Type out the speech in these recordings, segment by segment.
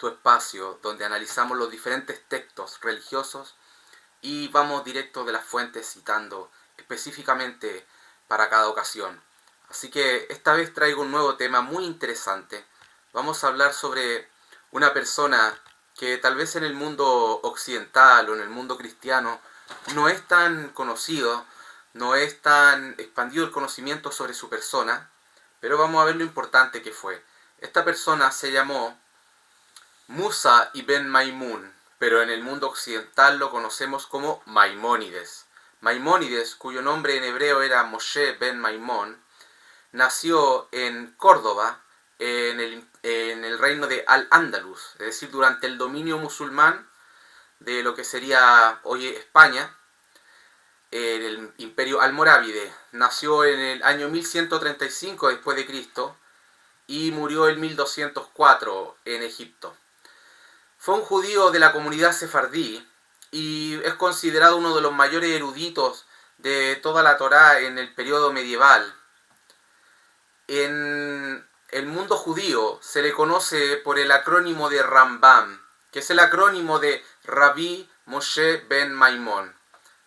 tu espacio donde analizamos los diferentes textos religiosos y vamos directo de las fuentes citando específicamente para cada ocasión. Así que esta vez traigo un nuevo tema muy interesante. Vamos a hablar sobre una persona que tal vez en el mundo occidental o en el mundo cristiano no es tan conocido, no es tan expandido el conocimiento sobre su persona, pero vamos a ver lo importante que fue. Esta persona se llamó Musa ibn Maimun, pero en el mundo occidental lo conocemos como Maimónides. Maimónides, cuyo nombre en hebreo era Moshe ben Maimón, nació en Córdoba, en el reino de Al-Ándalus, es decir, durante el dominio musulmán de lo que sería hoy España, en el imperio almorávide. Nació en el año 1135 después de Cristo y murió en 1204 en Egipto. Fue un judío de la comunidad sefardí y es considerado uno de los mayores eruditos de toda la Torá en el periodo medieval. En el mundo judío se le conoce por el acrónimo de Rambam, que es el acrónimo de Rabbi Moshe ben Maimón.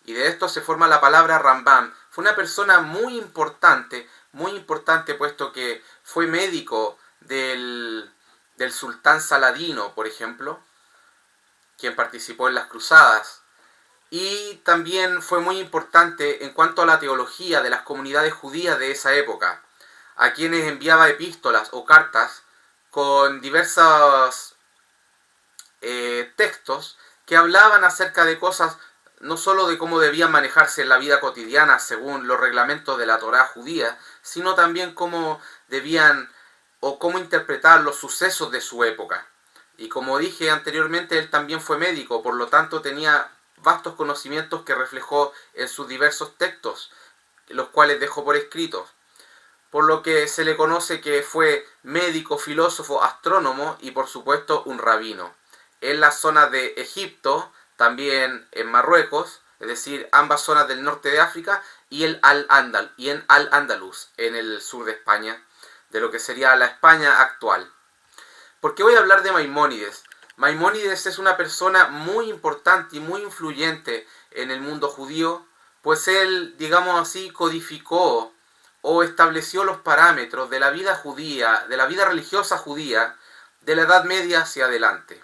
Y de esto se forma la palabra Rambam. Fue una persona muy importante puesto que fue médico del sultán Saladino, por ejemplo, quien participó en las cruzadas. Y también fue muy importante en cuanto a la teología de las comunidades judías de esa época, a quienes enviaba epístolas o cartas con diversos textos que hablaban acerca de cosas, no solo de cómo debían manejarse en la vida cotidiana según los reglamentos de la Torá judía, sino también cómo debían o cómo interpretar los sucesos de su época. Y como dije anteriormente, él también fue médico, por lo tanto tenía vastos conocimientos que reflejó en sus diversos textos, los cuales dejó por escrito. Por lo que se le conoce que fue médico, filósofo, astrónomo y por supuesto un rabino. En la zona de Egipto, también en Marruecos, es decir, ambas zonas del norte de África, y en Al-Ándalus, en el sur de España, de lo que sería la España actual. ¿Por qué voy a hablar de Maimónides? Maimónides es una persona muy importante y muy influyente en el mundo judío, pues él, digamos así, codificó o estableció los parámetros de la vida judía, de la vida religiosa judía, de la Edad Media hacia adelante,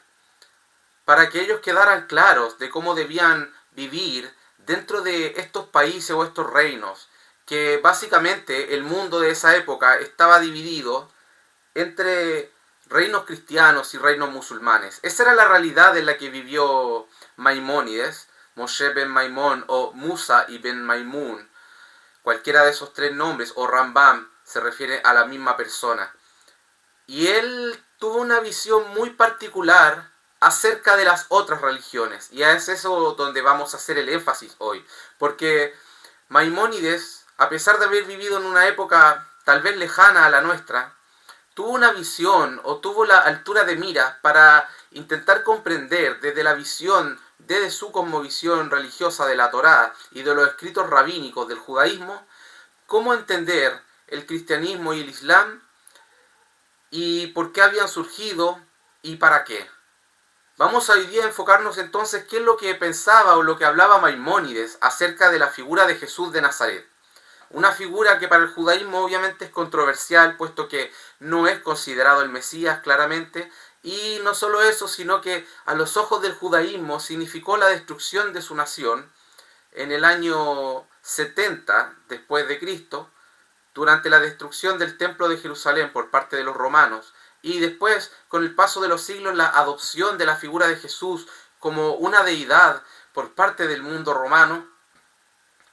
para que ellos quedaran claros de cómo debían vivir dentro de estos países o estos reinos, que básicamente el mundo de esa época estaba dividido entre reinos cristianos y reinos musulmanes. Esa era la realidad en la que vivió Maimónides, Moshe ben Maimón o Musa ibn Maimun. Cualquiera de esos tres nombres, o Rambam, se refiere a la misma persona. Y él tuvo una visión muy particular acerca de las otras religiones. Y es eso donde vamos a hacer el énfasis hoy. Porque Maimónides, a pesar de haber vivido en una época tal vez lejana a la nuestra, tuvo una visión o tuvo la altura de mira para intentar comprender desde la visión, desde su cosmovisión religiosa de la Torá y de los escritos rabínicos del judaísmo, cómo entender el cristianismo y el islam y por qué habían surgido y para qué. Vamos a hoy día a enfocarnos entonces qué es lo que pensaba o lo que hablaba Maimónides acerca de la figura de Jesús de Nazaret. Una figura que para el judaísmo obviamente es controversial, puesto que no es considerado el Mesías claramente, y no solo eso, sino que a los ojos del judaísmo significó la destrucción de su nación en el año 70 después de Cristo, durante la destrucción del templo de Jerusalén por parte de los romanos, y después, con el paso de los siglos, la adopción de la figura de Jesús como una deidad por parte del mundo romano,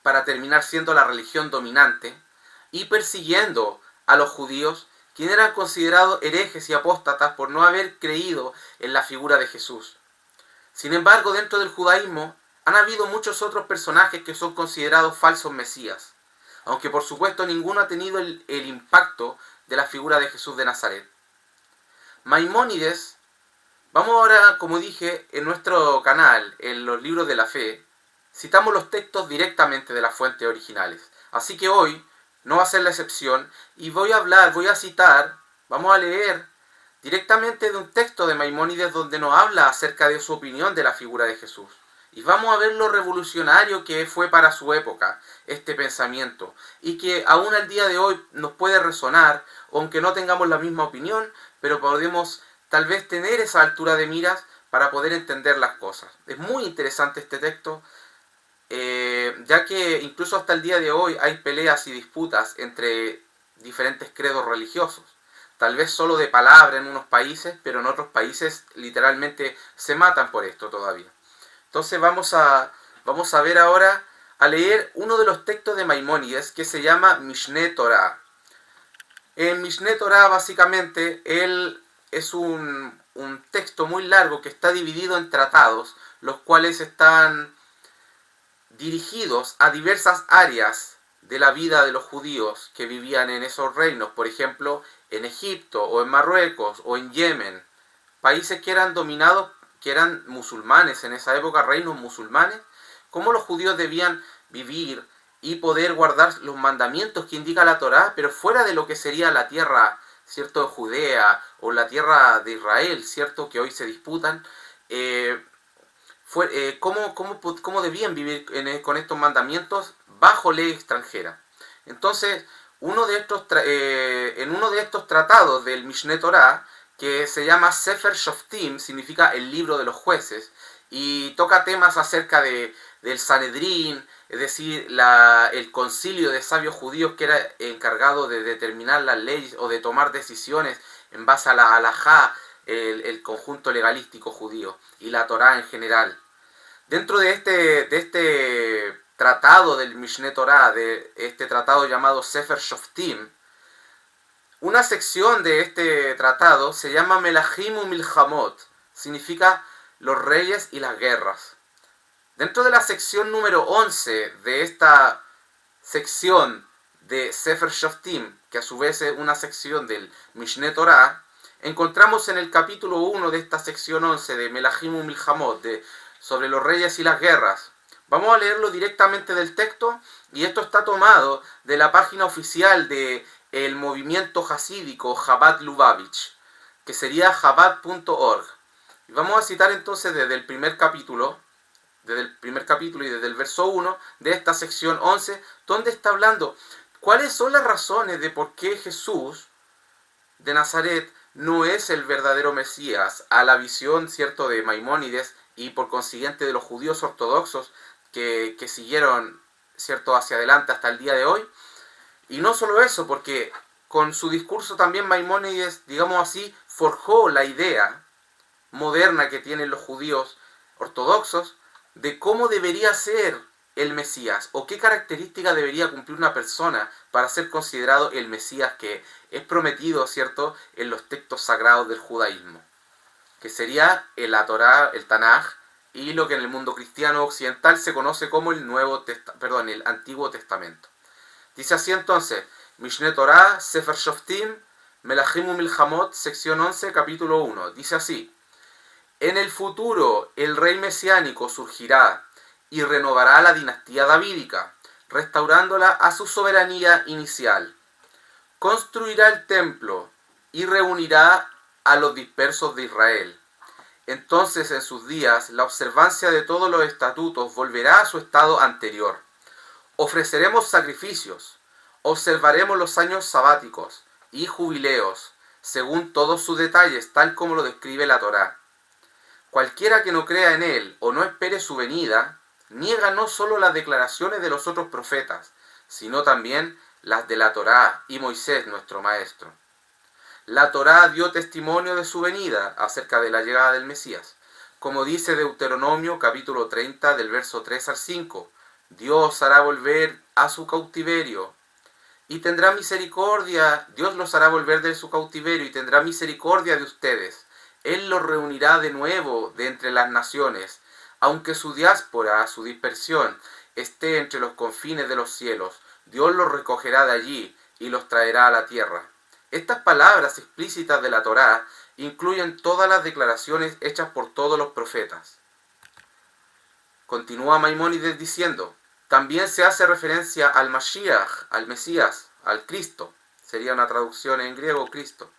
para terminar siendo la religión dominante, y persiguiendo a los judíos, quienes eran considerados herejes y apóstatas por no haber creído en la figura de Jesús. Sin embargo, dentro del judaísmo han habido muchos otros personajes que son considerados falsos mesías, aunque por supuesto ninguno ha tenido el impacto de la figura de Jesús de Nazaret. Maimónides, vamos ahora, como dije, en nuestro canal, en los libros de la fe, citamos los textos directamente de las fuentes originales. Así que hoy no va a ser la excepción y voy a citar, vamos a leer directamente de un texto de Maimónides donde nos habla acerca de su opinión de la figura de Jesús. Y vamos a ver lo revolucionario que fue para su época este pensamiento y que aún al día de hoy nos puede resonar, aunque no tengamos la misma opinión, pero podemos tal vez tener esa altura de miras para poder entender las cosas. Es muy interesante este texto, ya que incluso hasta el día de hoy hay peleas y disputas entre diferentes credos religiosos. Tal vez solo de palabra en unos países, pero en otros países literalmente se matan por esto todavía. Entonces vamos a ver ahora, a leer uno de los textos de Maimónides que se llama Mishneh Torah. En Mishneh Torah básicamente él es un texto muy largo que está dividido en tratados, los cuales están dirigidos a diversas áreas de la vida de los judíos que vivían en esos reinos, por ejemplo, en Egipto o en Marruecos o en Yemen, países que eran dominados, que eran musulmanes en esa época, reinos musulmanes, cómo los judíos debían vivir y poder guardar los mandamientos que indica la Torá, pero fuera de lo que sería la tierra, ¿cierto?, de Judea o la tierra de Israel, ¿cierto?, que hoy se disputan, cómo debían vivir con estos mandamientos bajo ley extranjera. Entonces, en uno de estos tratados del Mishneh Torah, que se llama Sefer Shoftim, significa el libro de los jueces, y toca temas acerca del Sanedrín, es decir, el concilio de sabios judíos que era encargado de determinar las leyes o de tomar decisiones en base a la halajá, el conjunto legalístico judío, y la Torá en general. Dentro de este tratado del Mishneh Torah, de este tratado llamado Sefer Shoftim, una sección de este tratado se llama Melachim u Milhamot, significa los reyes y las guerras. Dentro de la sección número 11 de esta sección de Sefer Shoftim, que a su vez es una sección del Mishneh Torah, encontramos en el capítulo 1 de esta sección 11 de Melachim u Milhamot, sobre los reyes y las guerras. Vamos a leerlo directamente del texto, y esto está tomado de la página oficial de el movimiento hasídico Chabad Lubavitch, que sería chabad.org. Y vamos a citar entonces desde el primer capítulo y desde el verso 1 de esta sección 11, donde está hablando cuáles son las razones de por qué Jesús de Nazaret no es el verdadero Mesías, a la visión, ¿cierto?, de Maimónides y por consiguiente de los judíos ortodoxos que siguieron, ¿cierto?, hacia adelante hasta el día de hoy. Y no solo eso, porque con su discurso también Maimónides, digamos así, forjó la idea moderna que tienen los judíos ortodoxos de cómo debería ser el Mesías o qué característica debería cumplir una persona para ser considerado el Mesías que es prometido, ¿cierto?, en los textos sagrados del judaísmo, que sería la Torá, el Tanaj, y lo que en el mundo cristiano occidental se conoce como el Antiguo Testamento. Dice así entonces, Mishneh Torah, Sefer Shoftim, Melachim u Milhamot, sección 11, capítulo 1. Dice así: en el futuro el rey mesiánico surgirá y renovará la dinastía davídica, restaurándola a su soberanía inicial. Construirá el templo y reunirá a los dispersos de Israel. Entonces en sus días la observancia de todos los estatutos volverá a su estado anterior. Ofreceremos sacrificios, observaremos los años sabáticos y jubileos, según todos sus detalles, tal como lo describe la Torá. Cualquiera que no crea en él o no espere su venida, niega no solo las declaraciones de los otros profetas, sino también las de la Torá y Moisés, nuestro maestro. La Torá dio testimonio de su venida acerca de la llegada del Mesías. Como dice Deuteronomio capítulo 30 del verso 3 al 5, Dios hará volver a su cautiverio y tendrá misericordia, Dios los hará volver de su cautiverio y tendrá misericordia de ustedes. Él los reunirá de nuevo de entre las naciones, aunque su diáspora, su dispersión, esté entre los confines de los cielos. Dios los recogerá de allí y los traerá a la tierra. Estas palabras explícitas de la Torá incluyen todas las declaraciones hechas por todos los profetas. Continúa Maimónides diciendo, también se hace referencia al Mashiach, al Mesías, al Cristo, sería una traducción en griego, Cristo,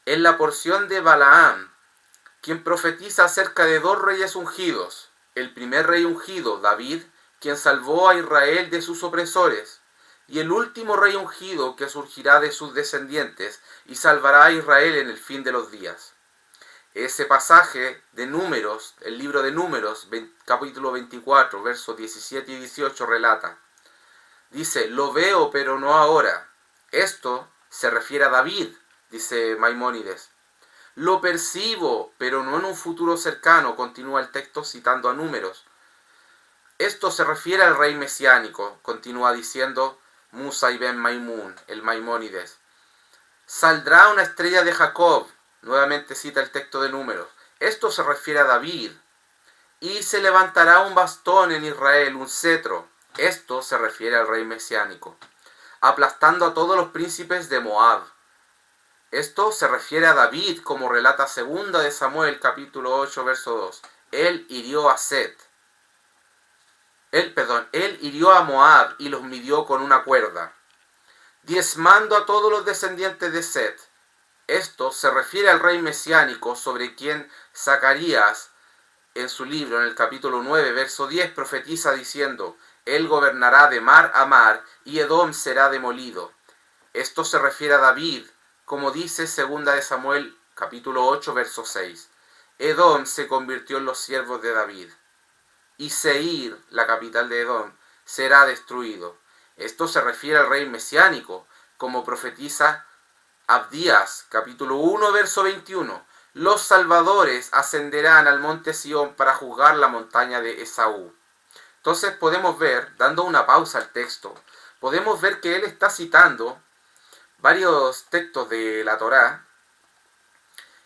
en la porción de Balaam, quien profetiza acerca de dos reyes ungidos. El primer rey ungido, David, quien salvó a Israel de sus opresores, y el último rey ungido que surgirá de sus descendientes y salvará a Israel en el fin de los días. Ese pasaje de Números, el libro de Números, capítulo 24, versos 17 y 18 relata. Dice, lo veo pero no ahora. Esto se refiere a David, dice Maimónides. Lo percibo, pero no en un futuro cercano, continúa el texto citando a Números. Esto se refiere al rey mesiánico, continúa diciendo Musa ibn Maimun, el Maimónides. Saldrá una estrella de Jacob, nuevamente cita el texto de Números. Esto se refiere a David. Y se levantará un bastón en Israel, un cetro. Esto se refiere al rey mesiánico. Aplastando a todos los príncipes de Moab. Esto se refiere a David, como relata 2 de Samuel, capítulo 8, verso 2. Él hirió a Set. Él hirió a Moab y los midió con una cuerda, diezmando a todos los descendientes de Set. Esto se refiere al rey mesiánico, sobre quien Zacarías, en su libro, en el capítulo 9, verso 10, profetiza diciendo, él gobernará de mar a mar, y Edom será demolido. Esto se refiere a David, como dice 2 de Samuel, capítulo 8, verso 6. Edom se convirtió en los siervos de David, y Seir, la capital de Edom, será destruido. Esto se refiere al rey mesiánico, como profetiza Abdías, capítulo 1, verso 21. Los salvadores ascenderán al monte Sión para juzgar la montaña de Esaú. Entonces podemos ver, dando una pausa al texto, podemos ver que él está citando varios textos de la Torá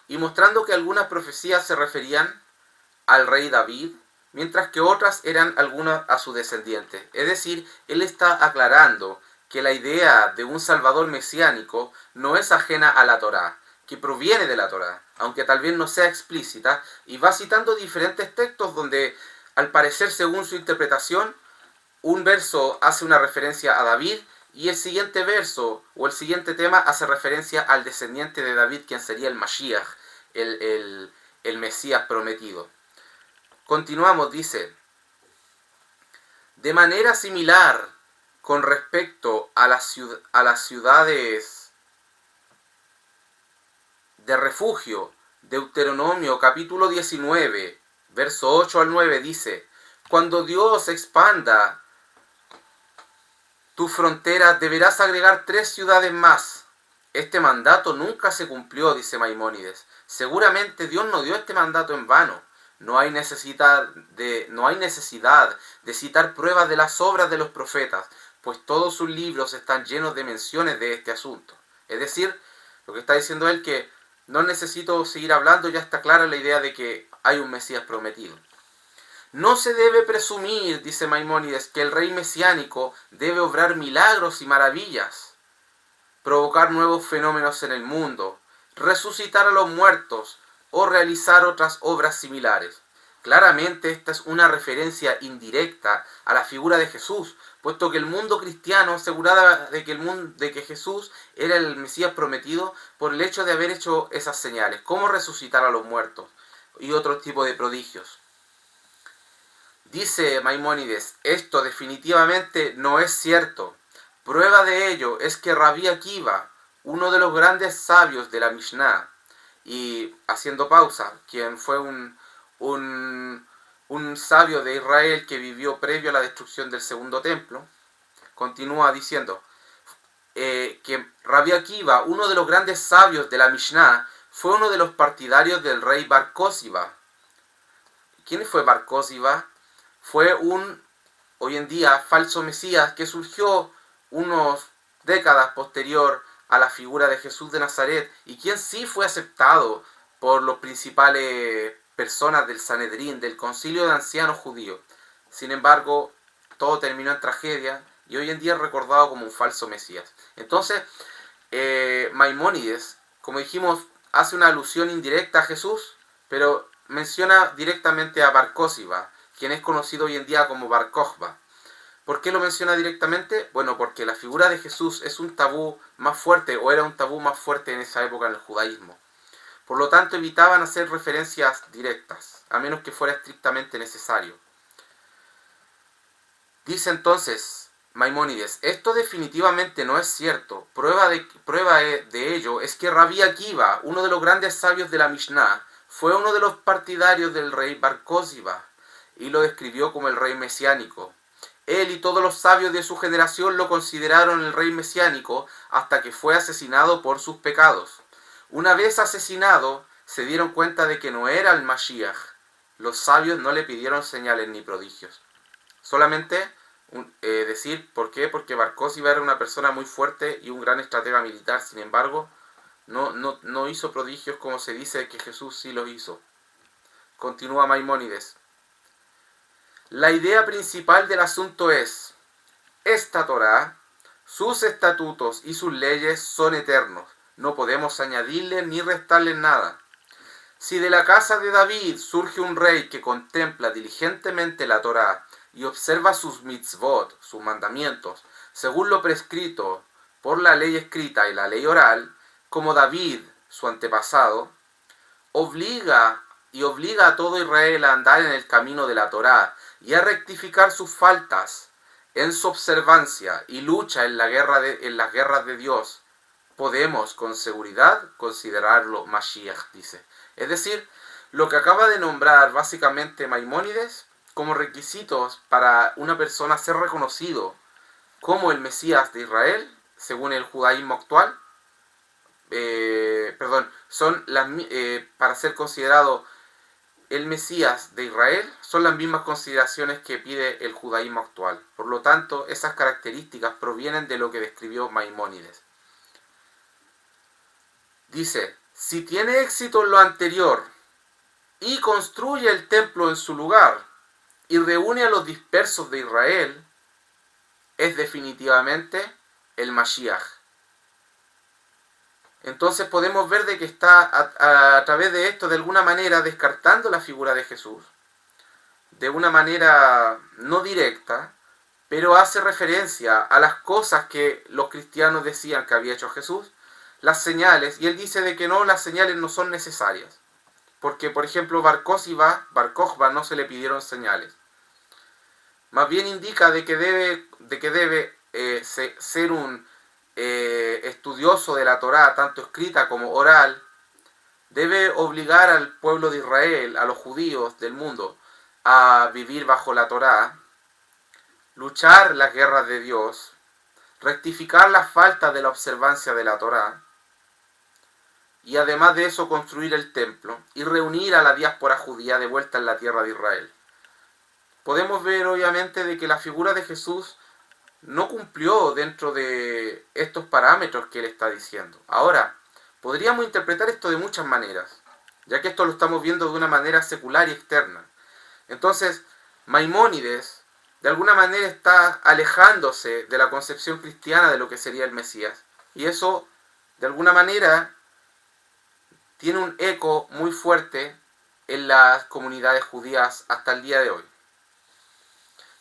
y mostrando que algunas profecías se referían al rey David, mientras que otras eran algunas a sus descendientes. Es decir, él está aclarando que la idea de un salvador mesiánico no es ajena a la Torá, que proviene de la Torá, aunque tal vez no sea explícita, y va citando diferentes textos donde, al parecer, según su interpretación, un verso hace una referencia a David y el siguiente verso o el siguiente tema hace referencia al descendiente de David, quien sería el Mashiach, el Mesías prometido. Continuamos, dice, de manera similar con respecto a las ciudades de refugio, Deuteronomio capítulo 19, verso 8 al 9 dice, cuando Dios expanda tu frontera deberás agregar 3 ciudades más. Este mandato nunca se cumplió, dice Maimónides. Seguramente Dios no dio este mandato en vano. No hay necesidad de citar pruebas de las obras de los profetas, pues todos sus libros están llenos de menciones de este asunto. Es decir, lo que está diciendo él que no necesito seguir hablando, ya está clara la idea de que hay un Mesías prometido. No se debe presumir, dice Maimónides, que el rey mesiánico debe obrar milagros y maravillas, provocar nuevos fenómenos en el mundo, resucitar a los muertos o realizar otras obras similares. Claramente esta es una referencia indirecta a la figura de Jesús, puesto que el mundo cristiano aseguraba de que Jesús era el Mesías prometido por el hecho de haber hecho esas señales, como resucitar a los muertos y otro tipo de prodigios. Dice Maimónides, esto definitivamente no es cierto. Prueba de ello es que Rabí Akiva, uno de los grandes sabios de la Mishnah, y haciendo pausa, quien fue un sabio de Israel que vivió previo a la destrucción del segundo templo, continúa diciendo que Rabí Akiva, uno de los grandes sabios de la Mishnah, fue uno de los partidarios del rey Bar Kosiba. ¿Quién fue Bar Kosiba? Fue un, hoy en día, falso Mesías que surgió unas décadas posterior a la figura de Jesús de Nazaret y quien sí fue aceptado por los principales personas del Sanedrín, del concilio de ancianos judíos. Sin embargo, todo terminó en tragedia y hoy en día es recordado como un falso Mesías. Entonces, Maimónides, como dijimos, hace una alusión indirecta a Jesús, pero menciona directamente a Bar Kosiba, quien es conocido hoy en día como Bar Kokhba. ¿Por qué lo menciona directamente? Bueno, porque la figura de Jesús es un tabú más fuerte, o era un tabú más fuerte en esa época en el judaísmo. Por lo tanto, evitaban hacer referencias directas, a menos que fuera estrictamente necesario. Dice entonces Maimónides, esto definitivamente no es cierto. Prueba de ello es que Rabí Akiva, uno de los grandes sabios de la Mishnah, fue uno de los partidarios del rey Bar Koziba y lo describió como el rey mesiánico. Él y todos los sabios de su generación lo consideraron el rey mesiánico hasta que fue asesinado por sus pecados. Una vez asesinado, se dieron cuenta de que no era el Mashiach. Los sabios no le pidieron señales ni prodigios. Solamente decir por qué, porque Bar Koziba era una persona muy fuerte y un gran estratega militar. Sin embargo, no hizo prodigios como se dice que Jesús sí los hizo. Continúa Maimónides. La idea principal del asunto es, esta Torá, sus estatutos y sus leyes son eternos. No podemos añadirle ni restarle nada. Si de la casa de David surge un rey que contempla diligentemente la Torá y observa sus mitzvot, sus mandamientos, según lo prescrito por la ley escrita y la ley oral, como David, su antepasado, obliga a todo Israel a andar en el camino de la Torá y a rectificar sus faltas en su observancia y lucha en las guerras de Dios, podemos con seguridad considerarlo Mashiach, dice. Es decir, lo que acaba de nombrar básicamente Maimónides como requisitos para una persona ser reconocido como el Mesías de Israel, según el judaísmo actual, para ser considerado el Mesías de Israel, son las mismas consideraciones que pide el judaísmo actual. Por lo tanto, esas características provienen de lo que describió Maimónides. Dice, si tiene éxito en lo anterior y construye el templo en su lugar y reúne a los dispersos de Israel, es definitivamente el Mashiach. Entonces podemos ver de que está a través de esto, de alguna manera, descartando la figura de Jesús, de una manera no directa, pero hace referencia a las cosas que los cristianos decían que había hecho Jesús, las señales, y él dice de que no, las señales no son necesarias, porque por ejemplo Bar Kokhba no se le pidieron señales. Más bien indica de que debe ser un estudioso de la Torá, tanto escrita como oral. Debe obligar al pueblo de Israel, a los judíos del mundo, a vivir bajo la Torá, luchar las guerras de Dios, rectificar las faltas de la observancia de la Torá, y además de eso construir el templo y reunir a la diáspora judía de vuelta en la tierra de Israel. Podemos ver obviamente de que la figura de Jesús no cumplió dentro de estos parámetros que él está diciendo. Ahora, podríamos interpretar esto de muchas maneras, ya que esto lo estamos viendo de una manera secular y externa. Entonces, Maimónides, de alguna manera, está alejándose de la concepción cristiana de lo que sería el Mesías. Y eso, de alguna manera, tiene un eco muy fuerte en las comunidades judías hasta el día de hoy.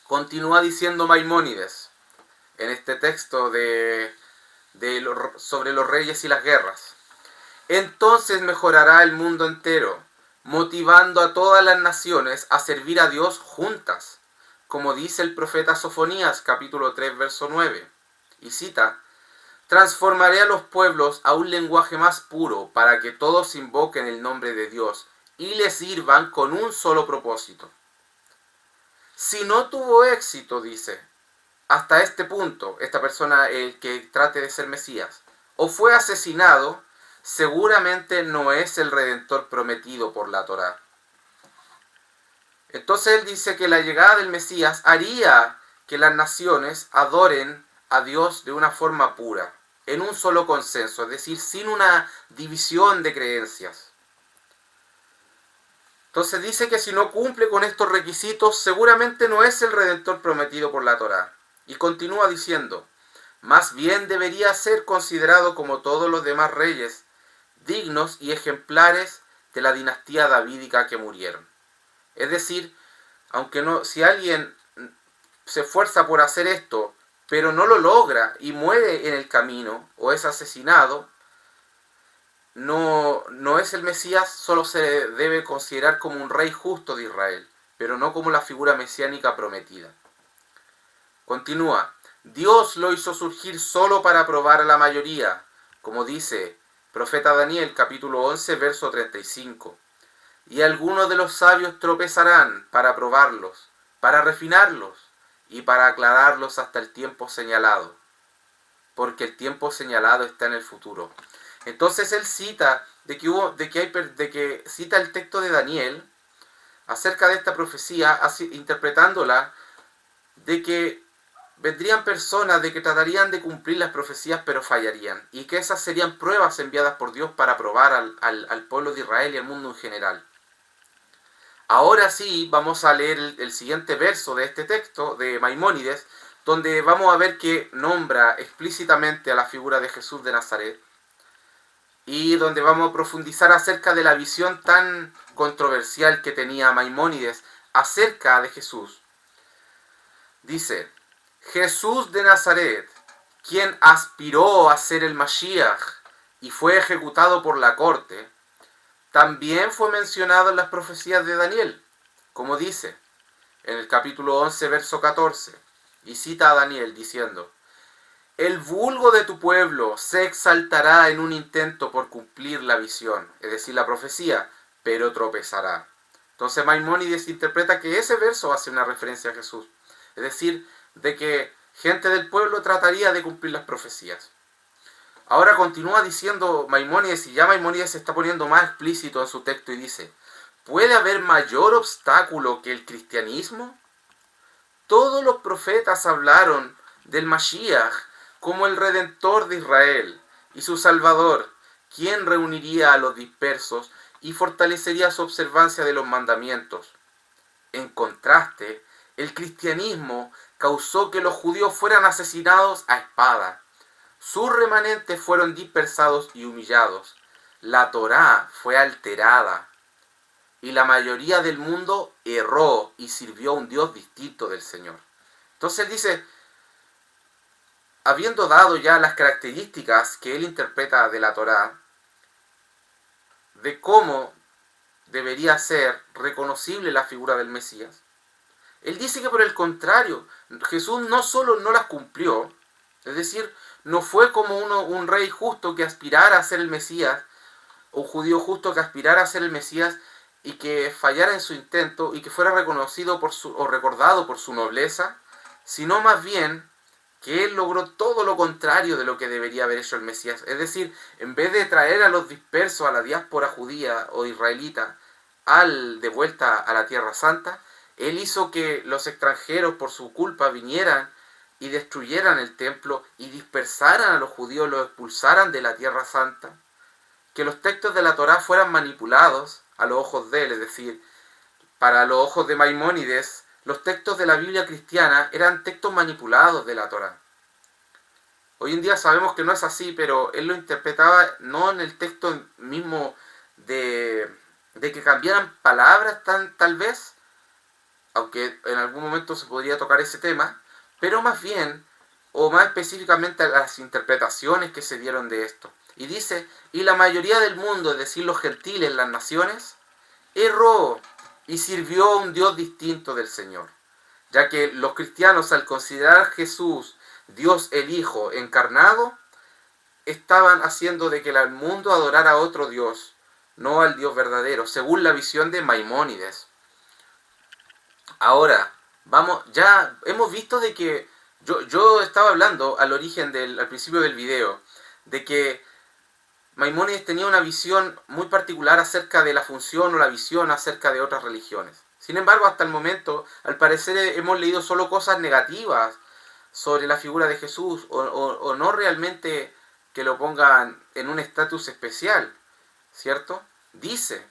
Continúa diciendo Maimónides en este texto sobre los reyes y las guerras. Entonces mejorará el mundo entero, motivando a todas las naciones a servir a Dios juntas, como dice el profeta Sofonías, capítulo 3, verso 9. Y cita, transformaré a los pueblos a un lenguaje más puro para que todos invoquen el nombre de Dios y le sirvan con un solo propósito. Si no tuvo éxito, dice, hasta este punto, esta persona, el que trate de ser Mesías, o fue asesinado, seguramente no es el Redentor prometido por la Torá. Entonces él dice que la llegada del Mesías haría que las naciones adoren a Dios de una forma pura, en un solo consenso, es decir, sin una división de creencias. Entonces dice que si no cumple con estos requisitos, seguramente no es el Redentor prometido por la Torá. Y continúa diciendo, más bien debería ser considerado como todos los demás reyes, dignos y ejemplares de la dinastía davídica que murieron. Es decir, si alguien se esfuerza por hacer esto, pero no lo logra y muere en el camino o es asesinado, no es el Mesías, solo se debe considerar como un rey justo de Israel, pero no como la figura mesiánica prometida. Continúa, Dios lo hizo surgir solo para probar a la mayoría, como dice profeta Daniel capítulo 11 verso 35. Y algunos de los sabios tropezarán para probarlos, para refinarlos y para aclararlos hasta el tiempo señalado, porque el tiempo señalado está en el futuro. Entonces él cita cita el texto de Daniel acerca de esta profecía, interpretándola de que vendrían personas de que tratarían de cumplir las profecías pero fallarían, y que esas serían pruebas enviadas por Dios para probar al pueblo de Israel y al mundo en general. Ahora sí, vamos a leer el siguiente verso de este texto de Maimónides, donde vamos a ver que nombra explícitamente a la figura de Jesús de Nazaret, y donde vamos a profundizar acerca de la visión tan controversial que tenía Maimónides acerca de Jesús. Dice, Jesús de Nazaret, quien aspiró a ser el Mashiach y fue ejecutado por la corte, también fue mencionado en las profecías de Daniel, como dice en el capítulo 11, verso 14, y cita a Daniel diciendo, el vulgo de tu pueblo se exaltará en un intento por cumplir la visión, es decir, la profecía, pero tropezará. Entonces Maimónides interpreta que ese verso hace una referencia a Jesús, es decir, de que gente del pueblo trataría de cumplir las profecías. Ahora continúa diciendo Maimónides, y ya Maimónides se está poniendo más explícito en su texto y dice, ¿puede haber mayor obstáculo que el cristianismo? Todos los profetas hablaron del Mashiach como el Redentor de Israel y su Salvador, quien reuniría a los dispersos y fortalecería su observancia de los mandamientos. En contraste, el cristianismo causó que los judíos fueran asesinados a espada. Sus remanentes fueron dispersados y humillados. La Torá fue alterada. Y la mayoría del mundo erró y sirvió a un Dios distinto del Señor. Entonces él dice, habiendo dado ya las características que él interpreta de la Torá, de cómo debería ser reconocible la figura del Mesías, él dice que por el contrario, Jesús no solo no las cumplió, es decir, no fue como un rey justo que aspirara a ser el Mesías, o un judío justo que aspirara a ser el Mesías y que fallara en su intento y que fuera reconocido o recordado por su nobleza, sino más bien que él logró todo lo contrario de lo que debería haber hecho el Mesías. Es decir, en vez de traer a los dispersos, a la diáspora judía o israelita, de vuelta a la Tierra Santa, él hizo que los extranjeros por su culpa vinieran y destruyeran el templo y dispersaran a los judíos, los expulsaran de la Tierra Santa, que los textos de la Torá fueran manipulados a los ojos de él, es decir, para los ojos de Maimónides, los textos de la Biblia cristiana eran textos manipulados de la Torá. Hoy en día sabemos que no es así, pero él lo interpretaba no en el texto mismo de que cambiaran palabras tal vez, aunque en algún momento se podría tocar ese tema, pero más bien, o más específicamente, las interpretaciones que se dieron de esto. Y dice, y la mayoría del mundo, es decir, los gentiles, las naciones, erró y sirvió a un Dios distinto del Señor. Ya que los cristianos, al considerar a Jesús, Dios el Hijo encarnado, estaban haciendo de que el mundo adorara a otro Dios, no al Dios verdadero, según la visión de Maimónides. Ahora, ya hemos visto de que yo estaba hablando al principio del video, de que Maimónides tenía una visión muy particular acerca de la función o la visión acerca de otras religiones. Sin embargo, hasta el momento, al parecer hemos leído solo cosas negativas sobre la figura de Jesús, o no realmente que lo pongan en un estatus especial, ¿cierto? Dice,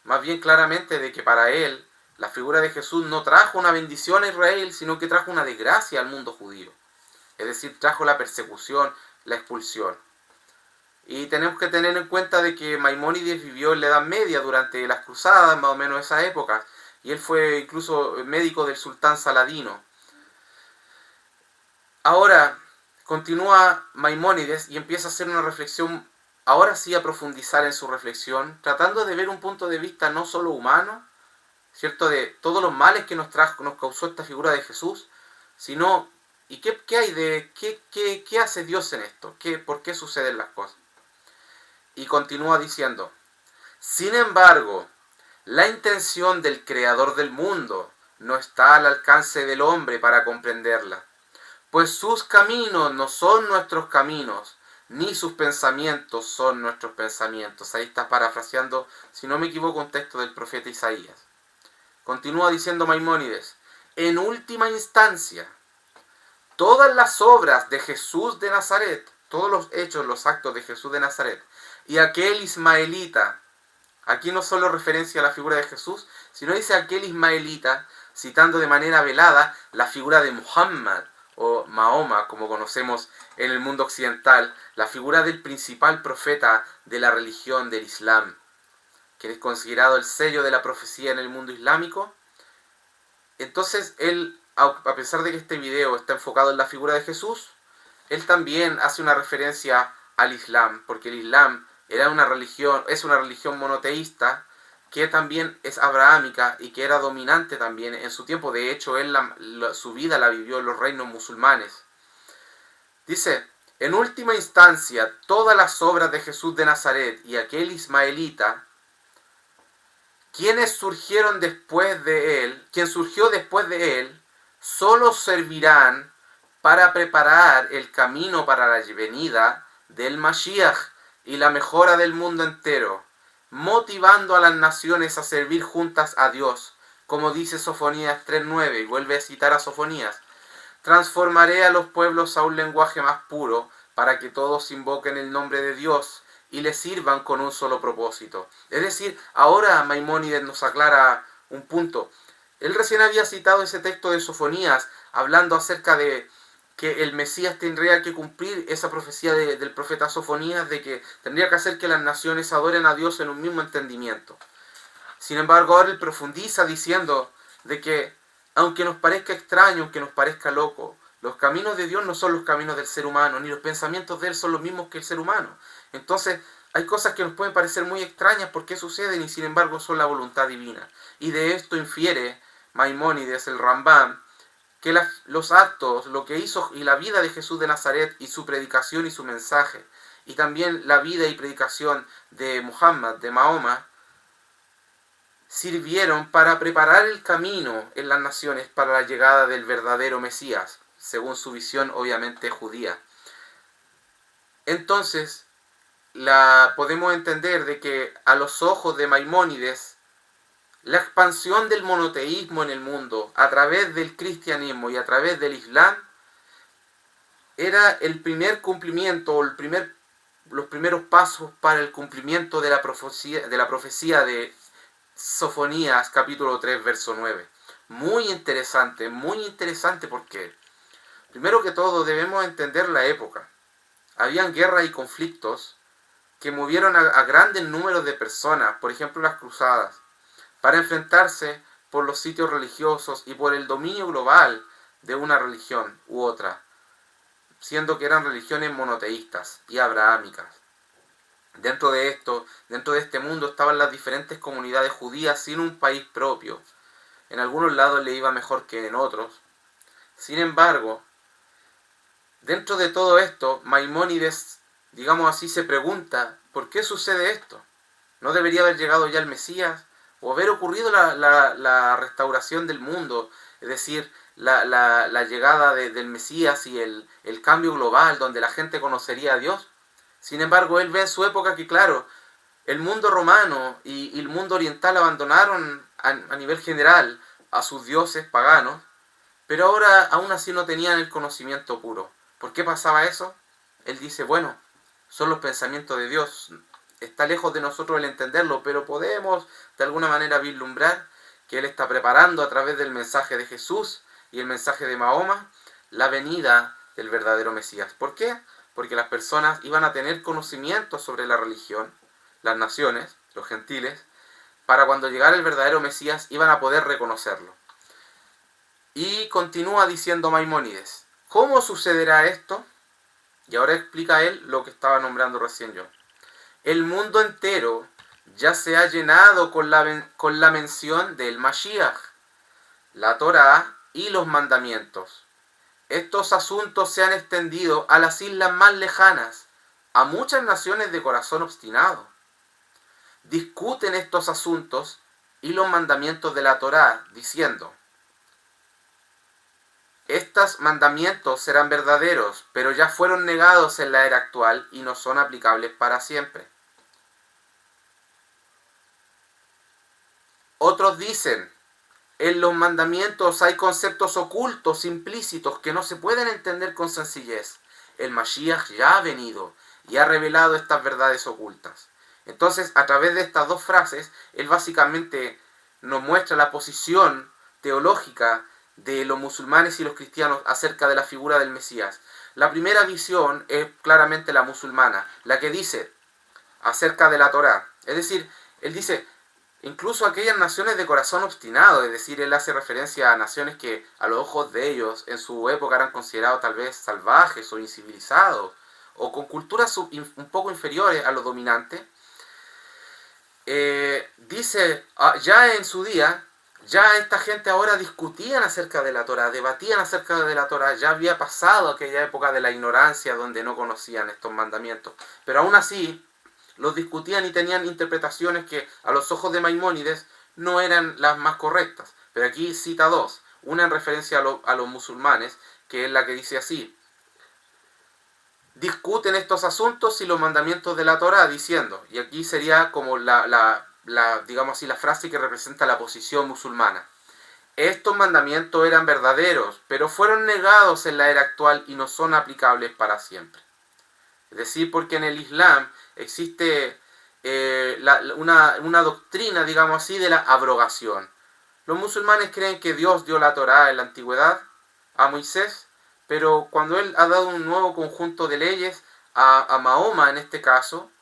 más bien claramente, de que para él la figura de Jesús no trajo una bendición a Israel, sino que trajo una desgracia al mundo judío. Es decir, trajo la persecución, la expulsión. Y tenemos que tener en cuenta de que Maimónides vivió en la Edad Media durante las cruzadas, más o menos esa época, y él fue incluso médico del sultán Saladino. Ahora continúa Maimónides y empieza a hacer una reflexión ahora sí a profundizar en su reflexión, tratando de ver un punto de vista no solo humano, ¿cierto? De todos los males que nos causó esta figura de Jesús, sino, ¿y qué hay de, qué hace Dios en esto? ¿Por qué suceden las cosas? Y continúa diciendo, sin embargo, la intención del Creador del mundo no está al alcance del hombre para comprenderla, pues sus caminos no son nuestros caminos, ni sus pensamientos son nuestros pensamientos. Ahí está parafraseando, si no me equivoco, un texto del profeta Isaías. Continúa diciendo Maimónides, en última instancia, todas las obras de Jesús de Nazaret, todos los hechos, los actos de Jesús de Nazaret, y aquel ismaelita, aquí no solo referencia a la figura de Jesús, sino dice aquel ismaelita, citando de manera velada la figura de Muhammad, o Mahoma, como conocemos en el mundo occidental, la figura del principal profeta de la religión del Islam, que es considerado el sello de la profecía en el mundo islámico. Entonces él, a pesar de que este video está enfocado en la figura de Jesús, él también hace una referencia al Islam, porque el Islam es una religión monoteísta, que también es abrahámica y que era dominante también en su tiempo. De hecho, él su vida la vivió en los reinos musulmanes. Dice, en última instancia, todas las obras de Jesús de Nazaret y aquel ismaelita, quien surgió después de él, solo servirán para preparar el camino para la venida del Mashiach y la mejora del mundo entero, motivando a las naciones a servir juntas a Dios, como dice Sofonías 3:9, y vuelve a citar a Sofonías. Transformaré a los pueblos a un lenguaje más puro, para que todos invoquen el nombre de Dios y le sirvan con un solo propósito. Es decir, ahora Maimónides nos aclara un punto. Él recién había citado ese texto de Sofonías, hablando acerca de que el Mesías tendría que cumplir esa profecía del profeta Sofonías, de que tendría que hacer que las naciones adoren a Dios en un mismo entendimiento. Sin embargo, ahora él profundiza diciendo de que, aunque nos parezca extraño, aunque nos parezca loco, los caminos de Dios no son los caminos del ser humano, ni los pensamientos de Él son los mismos que el ser humano. Entonces, hay cosas que nos pueden parecer muy extrañas por qué suceden y sin embargo son la voluntad divina. Y de esto infiere Maimónides, el Rambam, que los actos, lo que hizo y la vida de Jesús de Nazaret y su predicación y su mensaje, y también la vida y predicación de Muhammad, de Mahoma, sirvieron para preparar el camino en las naciones para la llegada del verdadero Mesías, según su visión obviamente judía. Entonces, podemos entender de que a los ojos de Maimónides, la expansión del monoteísmo en el mundo a través del cristianismo y a través del Islam era el primer cumplimiento o los primeros pasos para el cumplimiento de la profecía de Sofonías capítulo 3 verso 9. Muy interesante porque primero que todo debemos entender la época. Habían guerras y conflictos que movieron a grandes números de personas, por ejemplo las cruzadas, para enfrentarse por los sitios religiosos y por el dominio global de una religión u otra, siendo que eran religiones monoteístas y abrahámicas. Dentro de este mundo estaban las diferentes comunidades judías sin un país propio. En algunos lados le iba mejor que en otros. Sin embargo, dentro de todo esto, Maimónides, digamos así, se pregunta, ¿por qué sucede esto? ¿No debería haber llegado ya el Mesías? ¿O haber ocurrido la restauración del mundo? Es decir, la llegada del Mesías y el cambio global donde la gente conocería a Dios. Sin embargo, él ve en su época que, claro, el mundo romano y el mundo oriental abandonaron a nivel general a sus dioses paganos, pero ahora aún así no tenían el conocimiento puro. ¿Por qué pasaba eso? Él dice, bueno, son los pensamientos de Dios. Está lejos de nosotros el entenderlo, pero podemos de alguna manera vislumbrar que Él está preparando a través del mensaje de Jesús y el mensaje de Mahoma la venida del verdadero Mesías. ¿Por qué? Porque las personas iban a tener conocimiento sobre la religión, las naciones, los gentiles, para cuando llegara el verdadero Mesías iban a poder reconocerlo. Y continúa diciendo Maimónides, ¿cómo sucederá esto? Y ahora explica él lo que estaba nombrando recién yo. El mundo entero ya se ha llenado con la mención del Mashiach, la Torá y los mandamientos. Estos asuntos se han extendido a las islas más lejanas, a muchas naciones de corazón obstinado. Discuten estos asuntos y los mandamientos de la Torá, diciendo: estos mandamientos serán verdaderos, pero ya fueron negados en la era actual y no son aplicables para siempre. Otros dicen: en los mandamientos hay conceptos ocultos, implícitos, que no se pueden entender con sencillez. El Mashiach ya ha venido y ha revelado estas verdades ocultas. Entonces, a través de estas dos frases, él básicamente nos muestra la posición teológica de los musulmanes y los cristianos acerca de la figura del Mesías. La primera visión es claramente la musulmana, la que dice acerca de la Torá. Es decir, él dice: incluso aquellas naciones de corazón obstinado, es decir, él hace referencia a naciones que a los ojos de ellos en su época eran considerados tal vez salvajes o incivilizados, o con culturas un poco inferiores a los dominantes. Dice, ya en su día, ya esta gente ahora discutían acerca de la Torá, debatían acerca de la Torá, ya había pasado aquella época de la ignorancia donde no conocían estos mandamientos, pero aún así los discutían y tenían interpretaciones que a los ojos de Maimónides no eran las más correctas. Pero aquí cita dos, una en referencia a los musulmanes, que es la que dice así: discuten estos asuntos y los mandamientos de la Torá, diciendo, y aquí sería como digamos así, la frase que representa la posición musulmana: estos mandamientos eran verdaderos, pero fueron negados en la era actual y no son aplicables para siempre. Es decir, porque en el Islam existe una doctrina, digamos así, de la abrogación. Los musulmanes creen que Dios dio la Torá en la antigüedad a Moisés, pero cuando él ha dado un nuevo conjunto de leyes a Mahoma en este caso,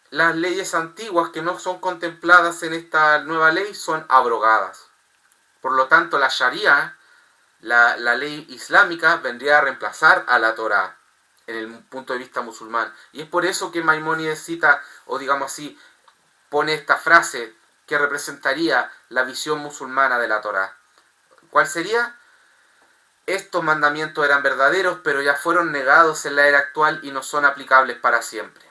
las leyes antiguas que no son contempladas en esta nueva ley son abrogadas. Por lo tanto, la Sharia, la ley islámica, vendría a reemplazar a la Torá en el punto de vista musulmán. Y es por eso que Maimónides cita, o digamos así, pone esta frase que representaría la visión musulmana de la Torá. ¿Cuál sería? Estos mandamientos eran verdaderos, pero ya fueron negados en la era actual y no son aplicables para siempre.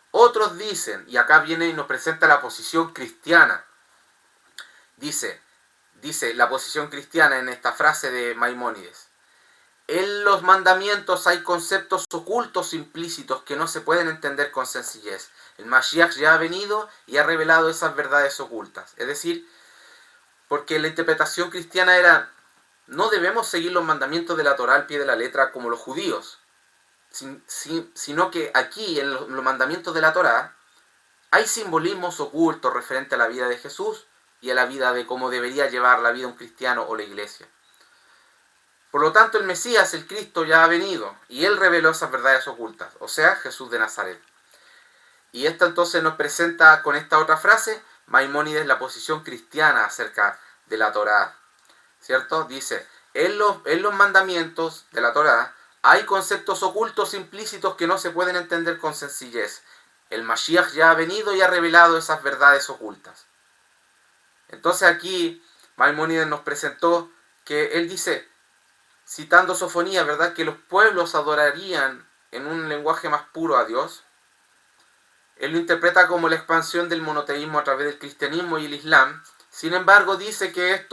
Otros dicen, y acá viene y nos presenta la posición cristiana, dice la posición cristiana en esta frase de Maimónides: en los mandamientos hay conceptos ocultos implícitos que no se pueden entender con sencillez. El Mashiach ya ha venido y ha revelado esas verdades ocultas. Es decir, porque la interpretación cristiana era: no debemos seguir los mandamientos de la Torá al pie de la letra como los judíos, sino que aquí en los mandamientos de la Torá hay simbolismos ocultos referentes a la vida de Jesús y a la vida de cómo debería llevar la vida un cristiano o la iglesia. Por lo tanto, el Mesías, el Cristo, ya ha venido y él reveló esas verdades ocultas, o sea, Jesús de Nazaret. Y esta entonces nos presenta con esta otra frase Maimónides la posición cristiana acerca de la Torá, ¿cierto? Dice: en los mandamientos de la Torá hay conceptos ocultos implícitos que no se pueden entender con sencillez. El Mashiach ya ha venido y ha revelado esas verdades ocultas. Entonces aquí Maimónides nos presentó que él dice, citando Sofonías, ¿verdad?, que los pueblos adorarían en un lenguaje más puro a Dios. Él lo interpreta como la expansión del monoteísmo a través del cristianismo y el islam. Sin embargo, dice que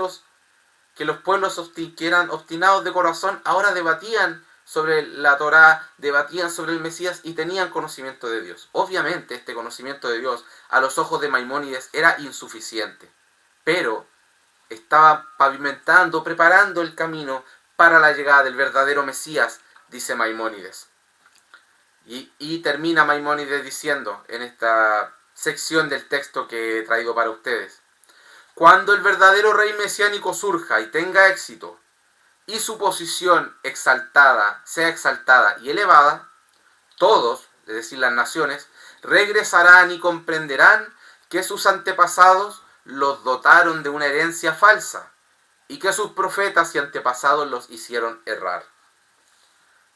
los pueblos que eran obstinados de corazón ahora debatían sobre la Torá, debatían sobre el Mesías y tenían conocimiento de Dios. Obviamente este conocimiento de Dios a los ojos de Maimónides era insuficiente, pero estaba pavimentando, preparando el camino para la llegada del verdadero Mesías, dice Maimónides. Y termina Maimónides diciendo en esta sección del texto que he traído para ustedes: cuando el verdadero rey mesiánico surja y tenga éxito, y su posición sea exaltada y elevada, todos, es decir, las naciones, regresarán y comprenderán que sus antepasados los dotaron de una herencia falsa y que sus profetas y antepasados los hicieron errar.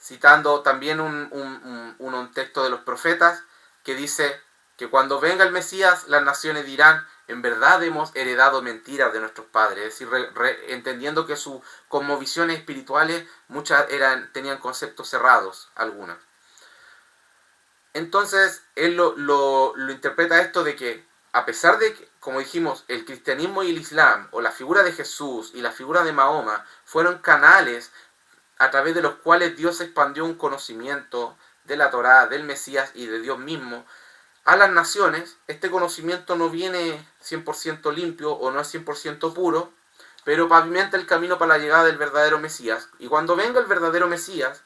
Citando también un texto de los profetas que dice que cuando venga el Mesías, las naciones dirán, en verdad hemos heredado mentiras de nuestros padres, es decir, entendiendo que sus cosmovisiones espirituales muchas tenían conceptos cerrados, algunas. Entonces, él lo interpreta esto de que, a pesar de que, como dijimos, el cristianismo y el islam, o la figura de Jesús y la figura de Mahoma, fueron canales a través de los cuales Dios expandió un conocimiento de la Torá, del Mesías y de Dios mismo a las naciones. Este conocimiento no viene 100% limpio o no es 100% puro, pero pavimenta el camino para la llegada del verdadero Mesías. Y cuando venga el verdadero Mesías,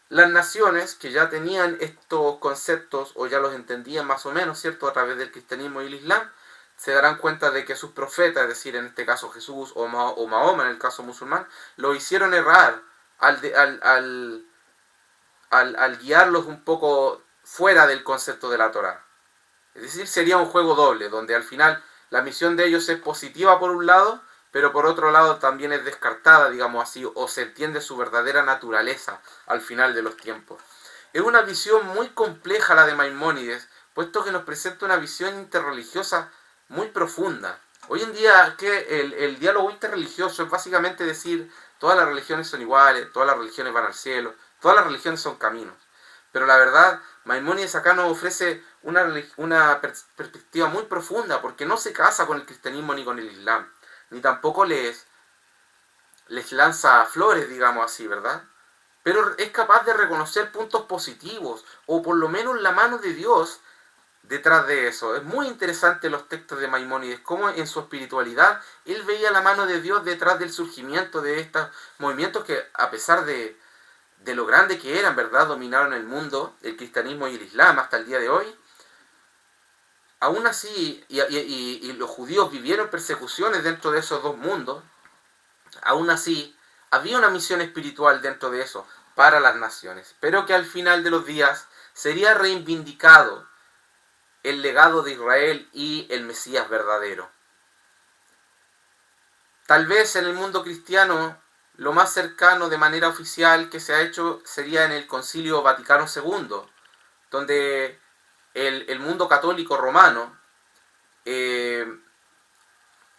las naciones que ya tenían estos conceptos o ya los entendían más o menos, ¿cierto?, a través del cristianismo y el islam, se darán cuenta de que sus profetas, es decir, en este caso Jesús o Mahoma, en el caso musulmán, lo hicieron errar al guiarlos un poco fuera del concepto de la Torá. Es decir, sería un juego doble, donde al final la misión de ellos es positiva por un lado, pero por otro lado también es descartada, digamos así, o se entiende su verdadera naturaleza al final de los tiempos. Es una visión muy compleja la de Maimónides, puesto que nos presenta una visión interreligiosa muy profunda. Hoy en día que el diálogo interreligioso es básicamente decir todas las religiones son iguales, todas las religiones van al cielo, todas las religiones son caminos. Pero la verdad, Maimónides acá nos ofrece una perspectiva muy profunda, porque no se casa con el cristianismo ni con el islam, ni tampoco les lanza flores, digamos así, ¿verdad? Pero es capaz de reconocer puntos positivos, o por lo menos la mano de Dios detrás de eso. Es muy interesante los textos de Maimónides, cómo en su espiritualidad él veía la mano de Dios detrás del surgimiento de estos movimientos que, a pesar de lo grande que eran, ¿verdad?, dominaron el mundo, el cristianismo y el islam hasta el día de hoy. Aún así, y los judíos vivieron persecuciones dentro de esos dos mundos, aún así, había una misión espiritual dentro de eso, para las naciones, pero que al final de los días sería reivindicado el legado de Israel y el Mesías verdadero. Tal vez en el mundo cristiano lo más cercano de manera oficial que se ha hecho sería en el Concilio Vaticano II, donde el mundo católico romano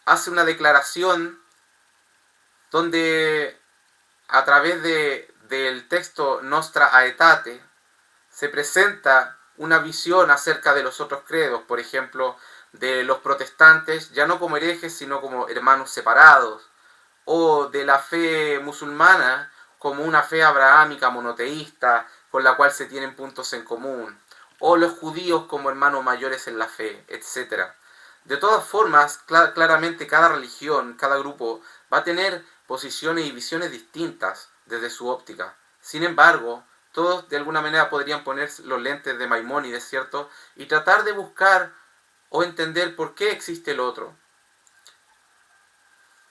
hace una declaración donde a través del texto Nostra Aetate se presenta una visión acerca de los otros credos, por ejemplo, de los protestantes, ya no como herejes, sino como hermanos separados, o de la fe musulmana como una fe abrahámica monoteísta, con la cual se tienen puntos en común, o los judíos como hermanos mayores en la fe, etc. De todas formas, claramente cada religión, cada grupo, va a tener posiciones y visiones distintas desde su óptica. Sin embargo, todos de alguna manera podrían poner los lentes de Maimónides, ¿cierto?, y tratar de buscar o entender por qué existe el otro.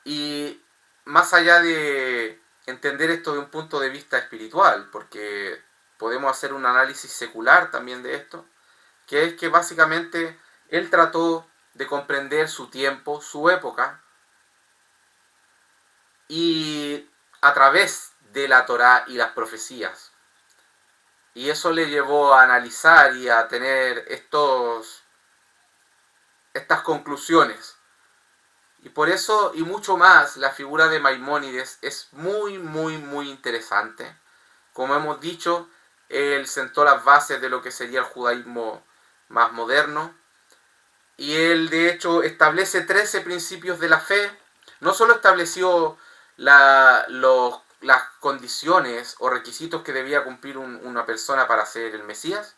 Y más allá de entender esto de un punto de vista espiritual, porque podemos hacer un análisis secular también de esto, que es que básicamente él trató de comprender su tiempo, su época, y a través de la Torá y las profecías. Y eso le llevó a analizar y a tener estas conclusiones. Y por eso, y mucho más, la figura de Maimónides es muy, muy, muy interesante. Como hemos dicho, él sentó las bases de lo que sería el judaísmo más moderno. Y él, de hecho, establece 13 principios de la fe. No solo estableció las condiciones o requisitos que debía cumplir una persona para ser el Mesías,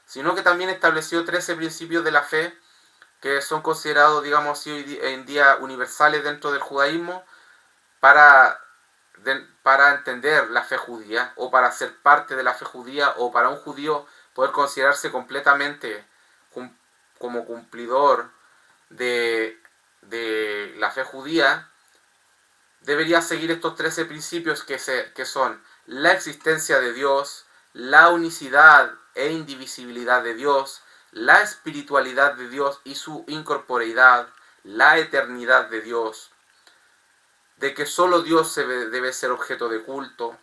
sino que también estableció 13 principios de la fe que son considerados, digamos así, hoy en día universales dentro del judaísmo para entender la fe judía, o para ser parte de la fe judía, o para un judío poder considerarse completamente como cumplidor de la fe judía. Debería seguir estos 13 principios que son la existencia de Dios, la unicidad e indivisibilidad de Dios, la espiritualidad de Dios y su incorporeidad, la eternidad de Dios, de que solo Dios debe ser objeto de culto,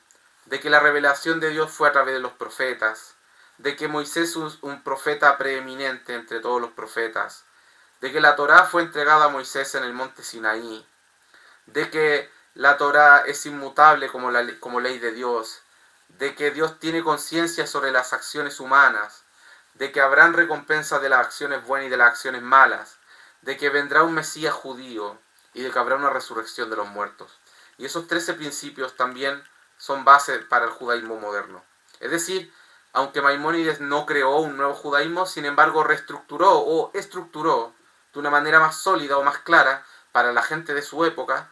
de que la revelación de Dios fue a través de los profetas, de que Moisés es un profeta preeminente entre todos los profetas, de que la Torá fue entregada a Moisés en el monte Sinaí, de que la Torá es inmutable como ley de Dios, de que Dios tiene conciencia sobre las acciones humanas, de que habrán recompensas de las acciones buenas y de las acciones malas, de que vendrá un Mesías judío y de que habrá una resurrección de los muertos. Y esos 13 principios también son base para el judaísmo moderno. Es decir, aunque Maimónides no creó un nuevo judaísmo, sin embargo reestructuró o estructuró de una manera más sólida o más clara para la gente de su época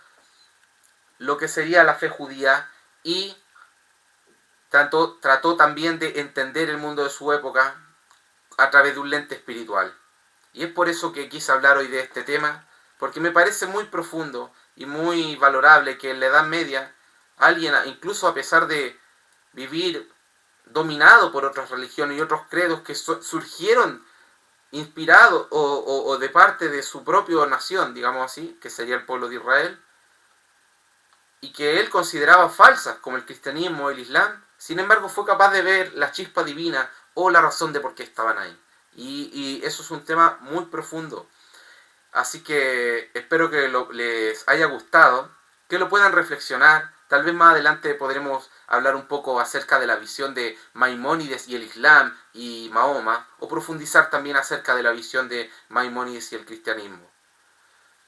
lo que sería la fe judía y trató también de entender el mundo de su época a través de un lente espiritual. Y es por eso que quise hablar hoy de este tema, porque me parece muy profundo y muy valorable que en la Edad Media alguien, incluso a pesar de vivir dominado por otras religiones y otros credos que surgieron inspirados o de parte de su propia nación, digamos así, que sería el pueblo de Israel, y que él consideraba falsas, como el cristianismo o el islam, sin embargo fue capaz de ver la chispa divina o la razón de por qué estaban ahí. Y eso es un tema muy profundo. Así que espero que les haya gustado, que lo puedan reflexionar. Tal vez más adelante podremos hablar un poco acerca de la visión de Maimónides y el Islam y Mahoma, o profundizar también acerca de la visión de Maimónides y el cristianismo.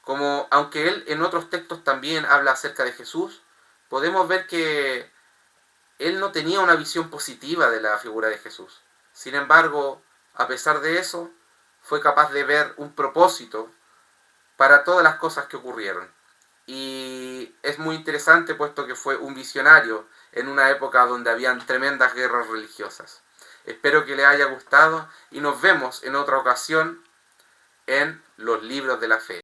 Como aunque él en otros textos también habla acerca de Jesús, podemos ver que él no tenía una visión positiva de la figura de Jesús. Sin embargo, a pesar de eso, fue capaz de ver un propósito para todas las cosas que ocurrieron. Y es muy interesante puesto que fue un visionario en una época donde habían tremendas guerras religiosas. Espero que les haya gustado y nos vemos en otra ocasión en los libros de la fe.